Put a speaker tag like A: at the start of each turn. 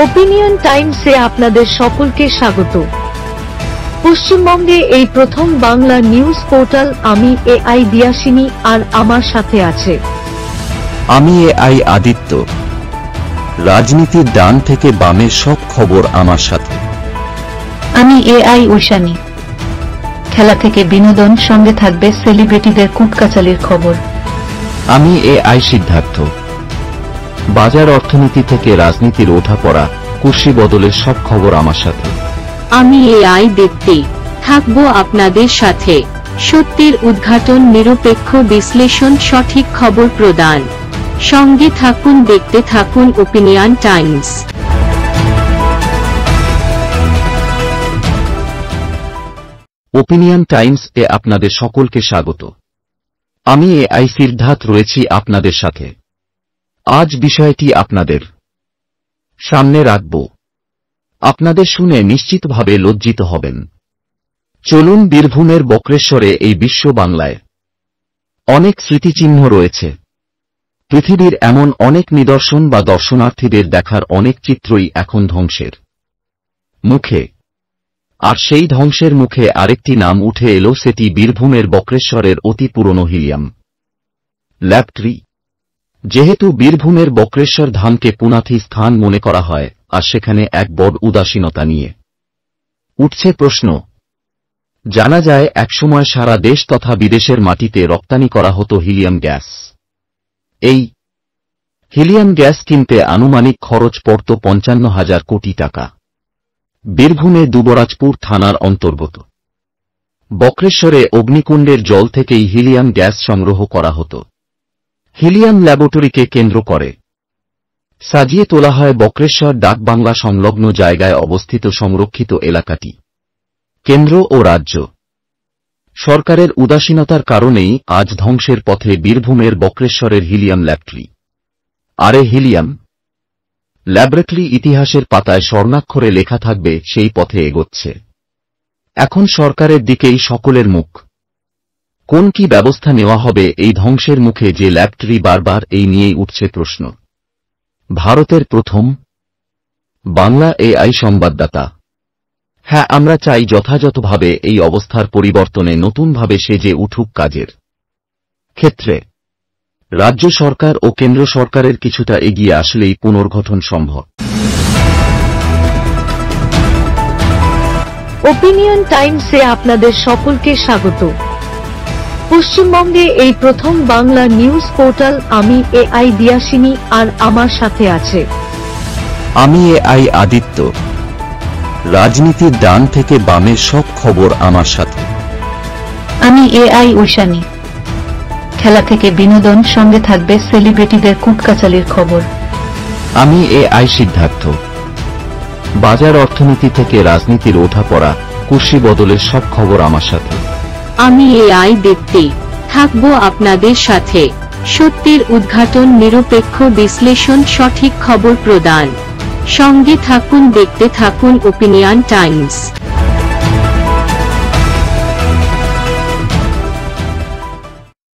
A: Opinion টাইমসে আপনাদের সকলকে স্বাগত। পশ্চিমবঙ্গে এই প্রথম বাংলা নিউজ পোর্টাল। আমি এআই দিয়াসিনী, আর আমার সাথে আছে
B: আমি এআই আদিত্য। রাজনীতির ডান থেকে বামের সব খবর আমার সাথে।
C: আমি এআই ঐশানী। খেলা থেকে বিনোদন, সঙ্গে থাকবে সেলিব্রিটিদের কুটকাচালির খবর।
B: আমি এআই সিদ্ধার্থ। বাজার অর্থনীতি থেকে রাজনীতির ওঠাপড়া, কুর্সি বদলের সব খবর আমার সাথে।
D: আমি এআই দীপ্তি, থাকবো আপনাদের সাথে। সত্যের উদ্ঘাটন, নিরপেক্ষ বিশ্লেষণ, সঠিক খবর প্রদান। সঙ্গে থাকুন, দেখতে থাকুন ওপিনিয়ন টাইমস।
B: ওপিনিয়ন টাইমস এ আপনাদের সকলকে স্বাগত। আমি এআই সিদ্ধার্থ রয়েছি আপনাদের সাথে। আজ বিষয়টি আপনাদের সামনে রাখব। আপনাদের শুনে নিশ্চিতভাবে লজ্জিত হবেন। চলুন, বীরভূমের বক্রেশ্বরে এই বিশ্ব বাংলায় অনেক স্মৃতিচিহ্ন রয়েছে। পৃথিবীর এমন অনেক নিদর্শন বা দর্শনার্থীদের দেখার অনেক চিত্রই এখন ধ্বংসের মুখে। আর সেই ধ্বংসের মুখে আরেকটি নাম উঠে এলো, সেটি বীরভূমের বক্রেশ্বরের অতি পুরনো হিলিয়াম ল্যাবরেটরি। যেহেতু বীরভূমের বক্রেশ্বর ধামকে পুনাথি স্থান মনে করা হয়, আর সেখানে এক বড় উদাসীনতা নিয়ে উঠছে প্রশ্ন। জানা যায় একসময় সারা দেশ তথা বিদেশের মাটিতে রপ্তানি করা হতো হিলিয়াম গ্যাস। এই হিলিয়াম গ্যাস কিনতে আনুমানিক খরচ পড়ত ৫৫,০০০ কোটি টাকা। বীরভূমে দুবরাজপুর থানার অন্তর্গত বক্রেশ্বরে অগ্নিকুণ্ডের জল থেকেই হিলিয়াম গ্যাস সংগ্রহ করা হতো। হিলিয়াম ল্যাবরেটরিকে কেন্দ্র করে সাজিয়ে তোলা হয় বক্রেশ্বর ডাকবাংলা সংলগ্ন জায়গায় অবস্থিত সংরক্ষিত এলাকাটি। কেন্দ্র ও রাজ্য সরকারের উদাসীনতার কারণেই আজ ধ্বংসের পথে বীরভূমের বক্রেশ্বরের হিলিয়াম ল্যাবরেটরি। আর এই হিলিয়াম ল্যাবরেটরি ইতিহাসের পাতায় স্বর্ণাক্ষরে লেখা থাকবে, সেই পথে এগোচ্ছে। এখন সরকারের দিকেই সকলের মুখ। কোন কি ব্যবস্থা নেওয়া হবে এই ধ্বংসের মুখে যে ল্যাবরেটরি? বারবার এই নিয়েই উঠছে প্রশ্ন। ভারতের প্রথম বাংলা এআই সংবাদদাতা। হ্যাঁ, আমরা চাই যথাযথভাবে এই অবস্থার পরিবর্তনে নতুনভাবে সেজে উঠুক কাজের ক্ষেত্রে। রাজ্য সরকার ও কেন্দ্র সরকারের কিছুটা এগিয়ে আসলেই পুনর্গঠন সম্ভব।
A: ওপিনিয়ন টাইমসে আপনাদের সকলকে স্বাগত। পশ্চিমবঙ্গে এই প্রথম বাংলা নিউজ পোর্টাল। আমি এআই দিয়াসিনী, আর আমার সাথে আছে
B: আমি এআই আদিত্য। রাজনীতির ডান থেকে বামের সব খবর আমার সাথে।
C: আমি এআই ঐশানী। খেলা থেকে বিনোদন, সঙ্গে থাকবে সেলিব্রিটিদের কুটকাচালির খবর।
B: আমি এআই সিদ্ধার্থ। বাজার অর্থনীতি থেকে রাজনীতির ওঠাপড়া, কুর্সি বদলের সব খবর আমার সাথে।
D: আমি এআই দীপ্তি, থাকবো আপনাদের সাথে। সত্যের উদ্ঘাটন, নিরপেক্ষ বিশ্লেষণ, সঠিক খবর প্রদান। সঙ্গে থাকুন, দেখতে থাকুন ওপিনিয়ন টাইমস।